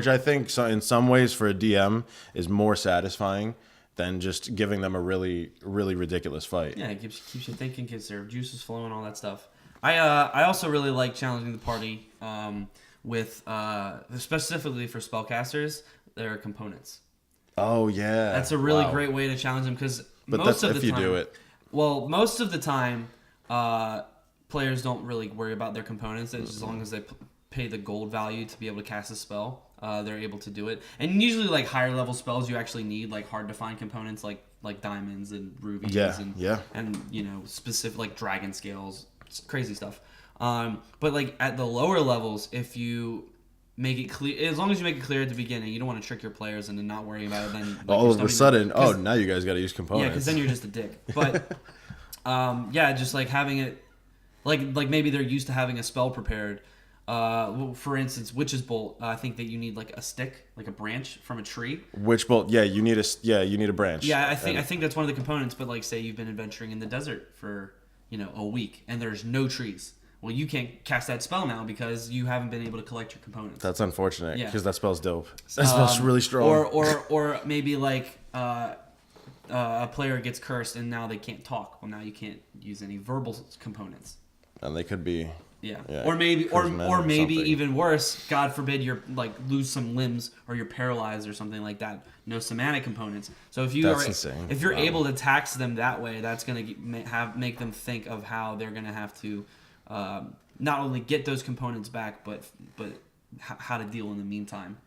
I think in some ways for a DM is more satisfying than just giving them a really, really ridiculous fight. Yeah, it keeps you thinking, keeps their juices flowing, all that stuff. I also really like challenging the party with specifically for spellcasters, their components. Oh yeah, that's a really great way to challenge them because most of the time, do it. Well, most of the time, players don't really worry about their components. As long as they pay the gold value to be able to cast a spell, they're able to do it. And usually, like higher level spells, you actually need like hard to find components like diamonds and rubies and specific like dragon scales, crazy stuff. But like at the lower levels, if you make it clear, as long as you make it clear at the beginning, you don't want to trick your players into not worrying about it. Then like, all of a sudden, now you guys got to use components. Yeah, because then you're just a dick. But just like having it. Like maybe they're used to having a spell prepared. For instance, Witch's Bolt. I think that you need like a stick, like a branch from a tree. Witch Bolt. Yeah, you need a branch. Yeah, I think that's one of the components. But like, say you've been adventuring in the desert for a week and there's no trees. Well, you can't cast that spell now because you haven't been able to collect your components. That's unfortunate because that spell's dope. That spell's really strong. Or maybe like a player gets cursed and now they can't talk. Well, now you can't use any verbal components. And they could be or maybe even worse, God forbid you're like lose some limbs or you're paralyzed or something like that. No somatic components. So if you're able to tax them that way, that's gonna make them think of how they're gonna have to not only get those components back, but how to deal in the meantime.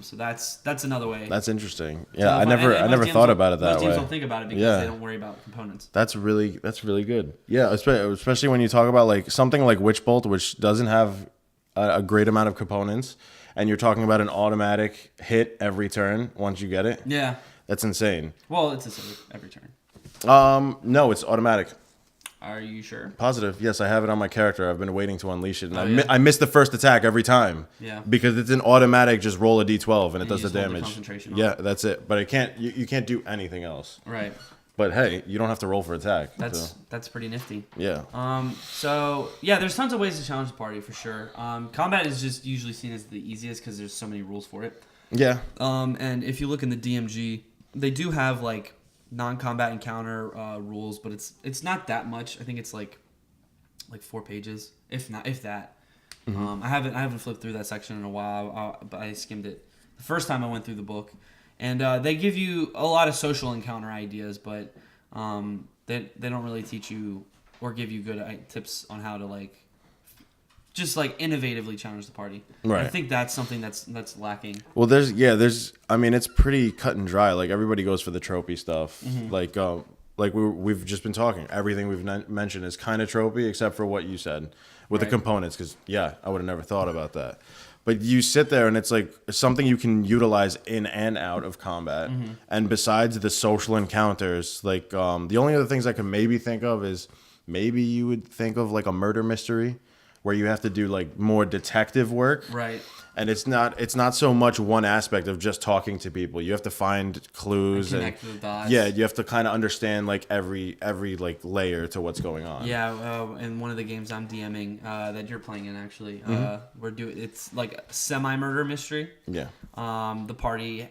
So that's another way. That's interesting. Yeah, I never thought about it that way. Most teams don't think about it because they don't worry about components. That's really good. Yeah, especially when you talk about like something like Witch Bolt, which doesn't have a great amount of components, and you're talking about an automatic hit every turn once you get it. Yeah, that's insane. Well, it's a save every turn. No, it's automatic. Are you sure? Positive. Yes, I have it on my character. I've been waiting to unleash it, and I miss the first attack every time. Yeah. Because it's an automatic. Just roll a d12 and it does the damage. Concentration that's it. But it can't. You can't do anything else. Right. But hey, you don't have to roll for attack. That's pretty nifty. Yeah. So yeah, there's tons of ways to challenge the party for sure. Combat is just usually seen as the easiest because there's so many rules for it. Yeah. And if you look in the DMG, they do have like non-combat encounter rules, but it's not that much. I think it's like 4 pages, if that. I haven't flipped through that section in a while, but I skimmed it the first time I went through the book. And they give you a lot of social encounter ideas, but they don't really teach you or give you good tips on how to just innovatively challenge the party. Right. I think that's something that's lacking. Well, I mean, it's pretty cut and dry. Like everybody goes for the tropey stuff. Like we've just been talking. Everything we've mentioned is kind of tropey, except for what you said with the components. Because I would have never thought about that. But you sit there and it's like something you can utilize in and out of combat. And besides the social encounters, like the only other things I can maybe think of is maybe you would think of like a murder mystery where you have to do like more detective work. Right. And it's not so much one aspect of just talking to people. You have to find clues and connect the dots. Yeah, you have to kind of understand like every like layer to what's going on. Yeah, in one of the games I'm DMing that you're playing in actually, it's like a semi-murder mystery. Yeah. The party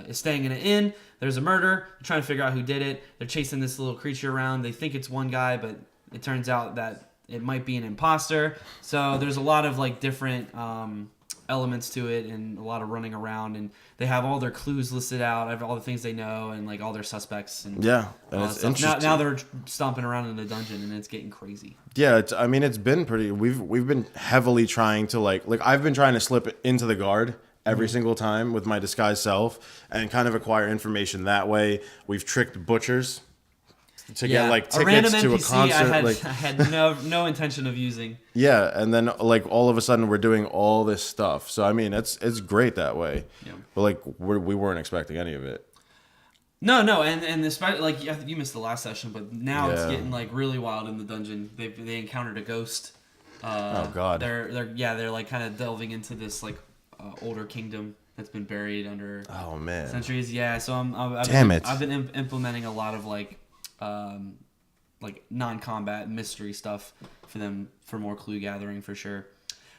is staying in an inn. There's a murder. They're trying to figure out who did it. They're chasing this little creature around. They think it's one guy, but it turns out that it might be an imposter. So there's a lot of like different elements to it and a lot of running around, and they have all their clues listed out, all the things they know, and like all their suspects. And and it's interesting. Now they're stomping around in the dungeon, and it's getting crazy. Yeah, it's been pretty. We've been heavily trying to like I've been trying to slip into the guard every single time with my disguised self and kind of acquire information that way. We've tricked butchers to get like tickets to a concert. I had no intention of using. Yeah, and then like all of a sudden we're doing all this stuff. So I mean, it's great that way. Yeah. But like we weren't expecting any of it. No, and especially like you missed the last session, but now it's getting like really wild in the dungeon. They encountered a ghost. Oh God. They're like kind of delving into this like older kingdom that's been buried under centuries. Yeah, so I've been implementing a lot of like non-combat mystery stuff for them for more clue gathering for sure,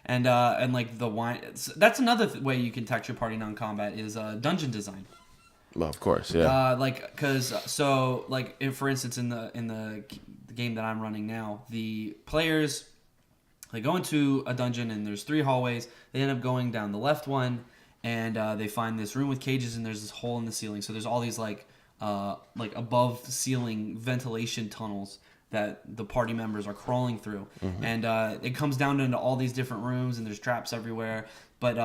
and like the wine. That's another way you can text your party non-combat is dungeon design. Well, of course, yeah. For instance, in the game that I'm running now, the players they go into a dungeon and there's 3 hallways. They end up going down the left one, and they find this room with cages and there's this hole in the ceiling. So there's all these like above ceiling ventilation tunnels that the party members are crawling through. And it comes down into all these different rooms and there's traps everywhere, but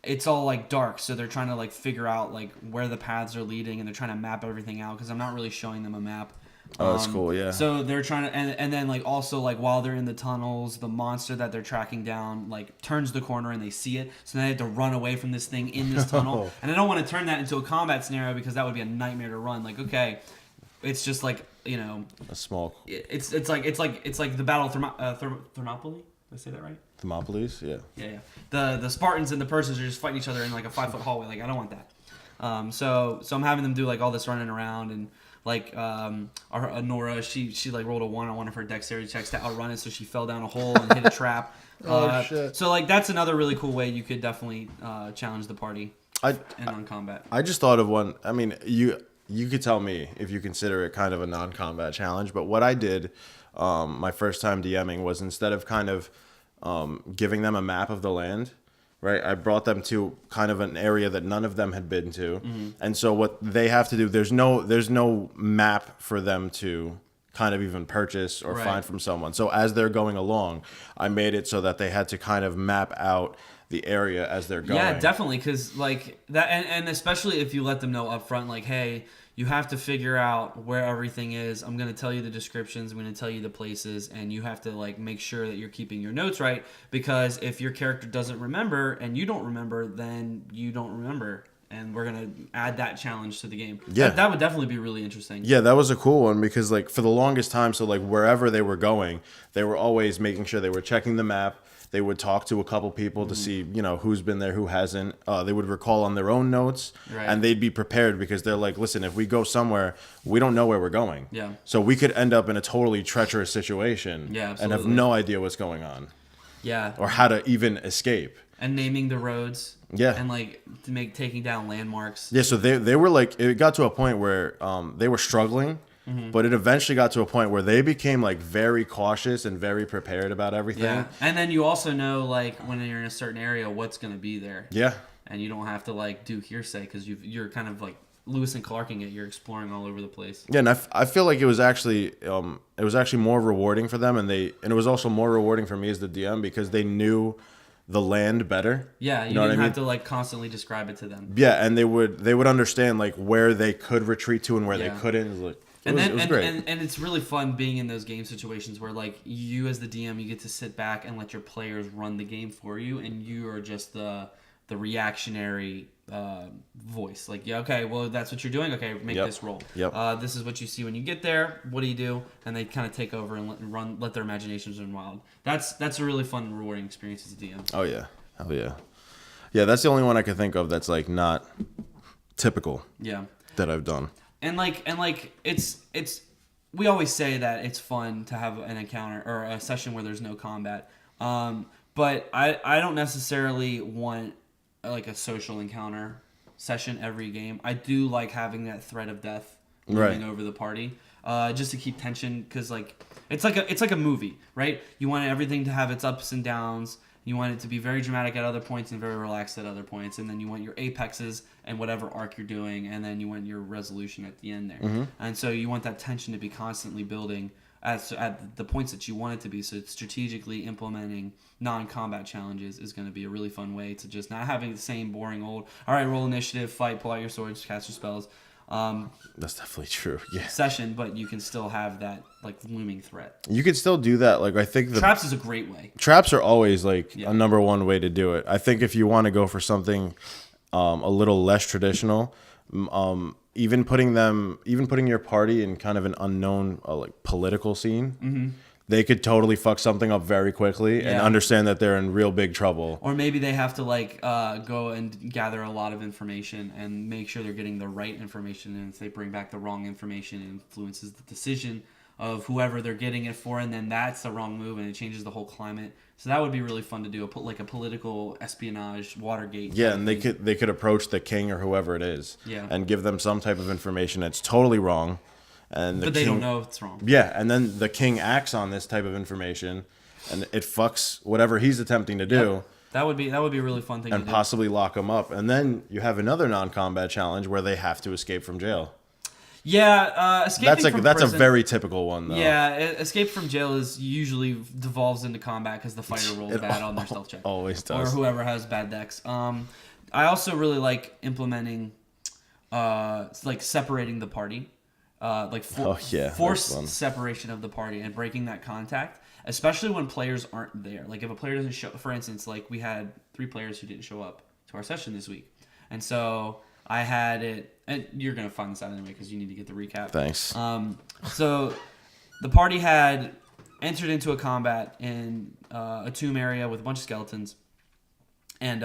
it's all like dark, so they're trying to like figure out like where the paths are leading, and they're trying to map everything out because I'm not really showing them a map. Oh, that's cool, yeah. So they're trying to, and then like also like while they're in the tunnels, the monster that they're tracking down like turns the corner and they see it, so they have to run away from this thing in this tunnel. And I don't want to turn that into a combat scenario because that would be a nightmare to run. Like, okay, it's just like a small. It's like the Battle of Thermopylae. Did I say that right? Thermopylae, yeah. Yeah. The Spartans and the Persians are just fighting each other in like a 5-foot hallway. Like I don't want that. So I'm having them do like all this running around, and like Nora, she like rolled a 1 on one of her dexterity checks to outrun it, so she fell down a hole and hit a trap. Shit. So like that's another really cool way you could definitely challenge the party and non-combat. I just thought of one. I mean, you could tell me if you consider it kind of a non-combat challenge, but what I did my first time DMing was instead of kind of giving them a map of the land, right? I brought them to kind of an area that none of them had been to. And so what they have to do, there's no map for them to kind of even purchase or find from someone. So as they're going along, I made it so that they had to kind of map out the area as they're going. Yeah, definitely, because like that, and especially if you let them know up front, like, hey, you have to figure out where everything is. I'm going to tell you the descriptions. I'm going to tell you the places, and you have to like make sure that you're keeping your notes right, because if your character doesn't remember and you don't remember, then you don't remember. And we're going to add that challenge to the game. Yeah. That would definitely be really interesting. Yeah, that was a cool one because like for the longest time, so like wherever they were going, they were always making sure they were checking the map. They would talk to a couple people to see, who's been there, who hasn't. They would recall on their own notes, and they'd be prepared because they're like, listen, if we go somewhere, we don't know where we're going. Yeah. So we could end up in a totally treacherous situation and have no idea what's going on. Yeah. Or how to even escape. And naming the roads. Yeah. And like taking down landmarks. Yeah, so they were like, it got to a point where they were struggling. But it eventually got to a point where they became like very cautious and very prepared about everything. Yeah. And then you also know like when you're in a certain area what's going to be there. Yeah. And you don't have to like do hearsay because you're kind of like Lewis and Clarking it. You're exploring all over the place. Yeah, and I feel like it was actually more rewarding for them, and it was also more rewarding for me as the DM because they knew the land better. Yeah, you didn't have to like constantly describe it to them. Yeah, and they would understand like where they could retreat to and where they couldn't. It was great. And it's really fun being in those game situations where like you as the DM, you get to sit back and let your players run the game for you, and you are just the reactionary voice. Like, yeah, okay, well that's what you're doing. Okay, make this roll. Yep. This is what you see when you get there. What do you do? And they kind of take over and let their imaginations run wild. That's a really fun, rewarding experience as a DM. Oh yeah, hell yeah, yeah. That's the only one I could think of that's like not typical. Yeah. That I've done. And it's we always say that it's fun to have an encounter or a session where there's no combat. But I don't necessarily want like a social encounter session every game. I do like having that threat of death looming over the party, just to keep tension because like it's like a movie, right? You want everything to have its ups and downs. You want it to be very dramatic at other points and very relaxed at other points, and then you want your apexes and whatever arc you're doing, and then you want your resolution at the end there. And so you want that tension to be constantly building at the points that you want it to be. So strategically implementing non-combat challenges is going to be a really fun way to just not having the same boring old, all right, roll initiative, fight, pull out your swords, cast your spells. That's definitely true. Yeah. Session, but you can still have that like looming threat. You could still do that. Like I think the traps is a great way. Traps are always like a number one way to do it. I think if you want to go for something a little less traditional, even putting your party in kind of an unknown like political scene. They could totally fuck something up very quickly and understand that they're in real big trouble. Or maybe they have to like go and gather a lot of information and make sure they're getting the right information. And if they bring back the wrong information, it influences the decision of whoever they're getting it for, and then that's the wrong move, and it changes the whole climate. So that would be really fun to do. Put like a political espionage, Watergate. Yeah, and they could approach the king or whoever it is, yeah, and give them some type of information that's totally wrong. But they don't know it's wrong. Yeah, and then the king acts on this type of information, and it fucks whatever he's attempting to do. Yep. That would be a really fun thing. And to possibly lock him up, and then you have another non-combat challenge where they have to escape from jail. Yeah, escaping from that's prison, a very typical one though. Yeah, escape from jail is usually devolves into combat because the fighter rolls bad on their stealth check. Always does. Or whoever has bad decks. I also really like implementing, like separating the party. Forced separation of the party and breaking that contact, especially when players aren't there. Like if a player doesn't show, for instance, like we had 3 players who didn't show up to our session this week, and so I had it, and you're gonna find this out anyway because you need to get the recap. Thanks. So the party had entered into a combat in a tomb area with a bunch of skeletons, and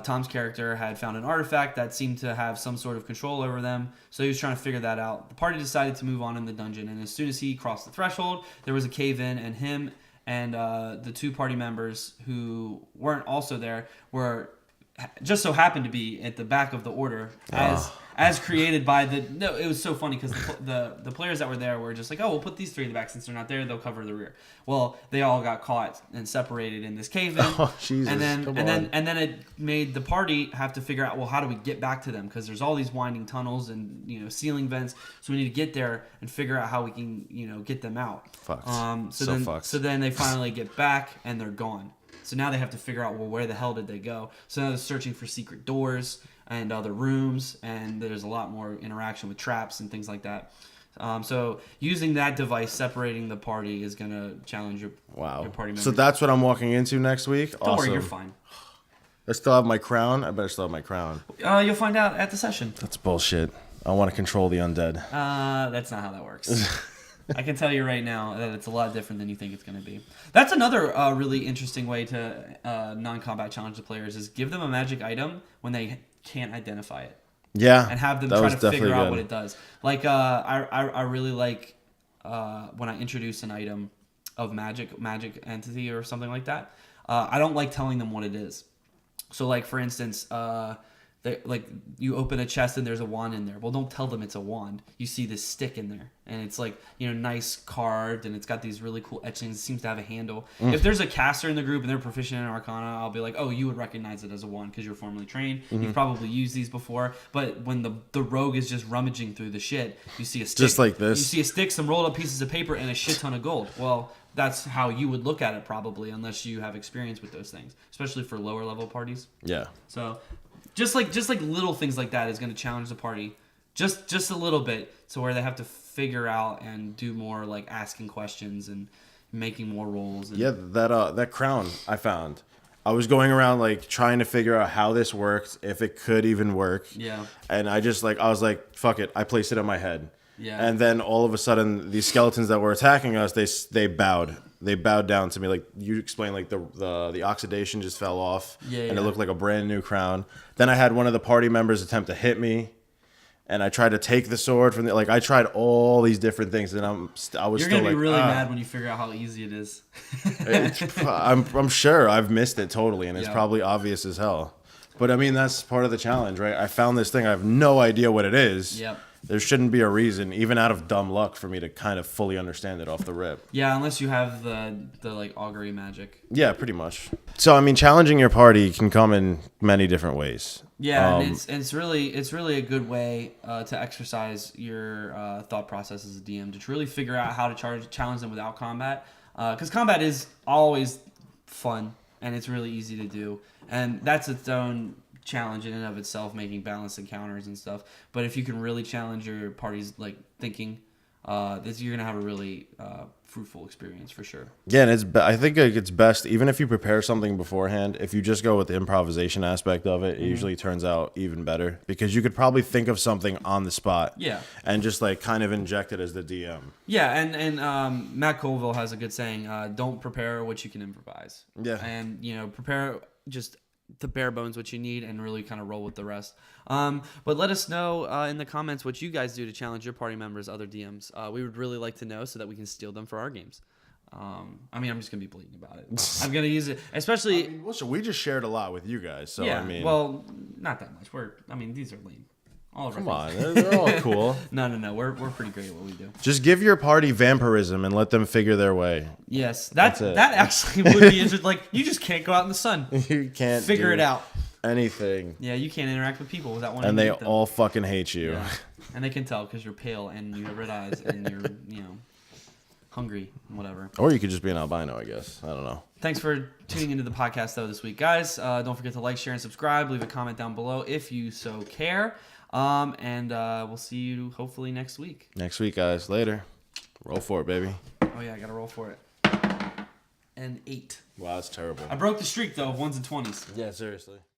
Tom's character had found an artifact that seemed to have some sort of control over them, so he was trying to figure that out. The party decided to move on in the dungeon, and as soon as he crossed the threshold, there was a cave-in, and him and the 2 party members who weren't also there were just so happened to be at the back of the order as created by it was so funny because the players that were there were just like, oh, we'll put these 3 in the back since they're not there, they'll cover the rear. Well, they all got caught and separated in this cave-in. Oh, Jesus. And then it made the party have to figure out, well, how do we get back to them? Because there's all these winding tunnels and ceiling vents, so we need to get there and figure out how we can get them out. Fucked. So then they finally get back and they're gone. So now they have to figure out, well, where the hell did they go? So now they're searching for secret doors and other rooms, and there's a lot more interaction with traps and things like that. So using that device, separating the party, is going to challenge your party members. So that's what I'm walking into next week? Don't worry, you're fine. I still have my crown? I better still have my crown. You'll find out at the session. That's bullshit. I want to control the undead. That's not how that works. I can tell you right now that it's a lot different than you think it's going to be. That's another really interesting way to non-combat challenge the players is give them a magic item when they can't identify it. Yeah, and have them try to figure out what it does. Like I really like when I introduce an item of magic entity or something like that. I don't like telling them what it is. So like for instance, like you open a chest and there's a wand in there. Well, don't tell them it's a wand. You see this stick in there, and it's like nice carved, and it's got these really cool etchings. It seems to have a handle. If there's a caster in the group and they're proficient in Arcana, I'll be like, oh, you would recognize it as a wand because you're formerly trained. You've probably used these before. But when the rogue is just rummaging through the shit, you see a stick, just like this. You see a stick, some rolled up pieces of paper, and a shit ton of gold. Well, that's how you would look at it probably, unless you have experience with those things, especially for lower level parties. Yeah. So. Just like little things like that is going to challenge the party just a little bit, to where they have to figure out and do more like asking questions and making more rolls. And... Yeah, that crown I found. I was going around like trying to figure out how this worked, if it could even work. Yeah. And I was like, fuck it. I placed it on my head. Yeah. And then all of a sudden, these skeletons that were attacking us, they bowed. They bowed down to me. Like you explained, like the oxidation just fell off, and it looked like a brand new crown. Then I had one of the party members attempt to hit me, and I tried to take the sword from like I tried all these different things, and You're gonna be really mad when you figure out how easy it is. I'm sure I've missed it totally, and it's probably obvious as hell. But I mean, that's part of the challenge, right? I found this thing. I have no idea what it is. Yep. There shouldn't be a reason, even out of dumb luck, for me to kind of fully understand it off the rip. Yeah, unless you have the like augury magic. Yeah, pretty much. So I mean, challenging your party can come in many different ways. Yeah, and it's really a good way to exercise your thought process as a DM, to really figure out how to challenge them without combat. Because combat is always fun and it's really easy to do, and that's its own challenge in and of itself, making balanced encounters and stuff. But if you can really challenge your party's like thinking, you're gonna have a really fruitful experience for sure. Yeah, and I think it's best, even if you prepare something beforehand, if you just go with the improvisation aspect of it, it usually turns out even better, because you could probably think of something on the spot. Yeah. And just like kind of inject it as the DM. Yeah, and Matt Colville has a good saying: "Don't prepare what you can improvise." Yeah. And prepare just the bare bones what you need, and really kind of roll with the rest. But let us know in the comments what you guys do to challenge your party members, other DMs. We would really like to know, so that we can steal them for our games. I mean, I'm just gonna be blatant about it. I'm gonna use it, especially. We just shared a lot with you guys, so yeah, I mean, well, not that much. These are lame. Come on, they're all cool. No. We're pretty great at what we do. Just give your party vampirism and let them figure their way. Yes, that actually would be interesting. Like, you just can't go out in the sun. You can't figure it out. Anything. Yeah, you can't interact with people without wanting to meet them. And they all fucking hate you. Yeah. And they can tell because you're pale and you have red eyes and you're hungry and whatever. Or you could just be an albino, I guess. I don't know. Thanks for tuning into the podcast though this week, guys. Don't forget to like, share, and subscribe. Leave a comment down below if you so care. And we'll see you hopefully next week. Next week, guys. Later. Roll for it, baby. Oh yeah, I gotta roll for it. And 8. Wow, that's terrible. I broke the streak though of 1s and 20s. Yeah, seriously.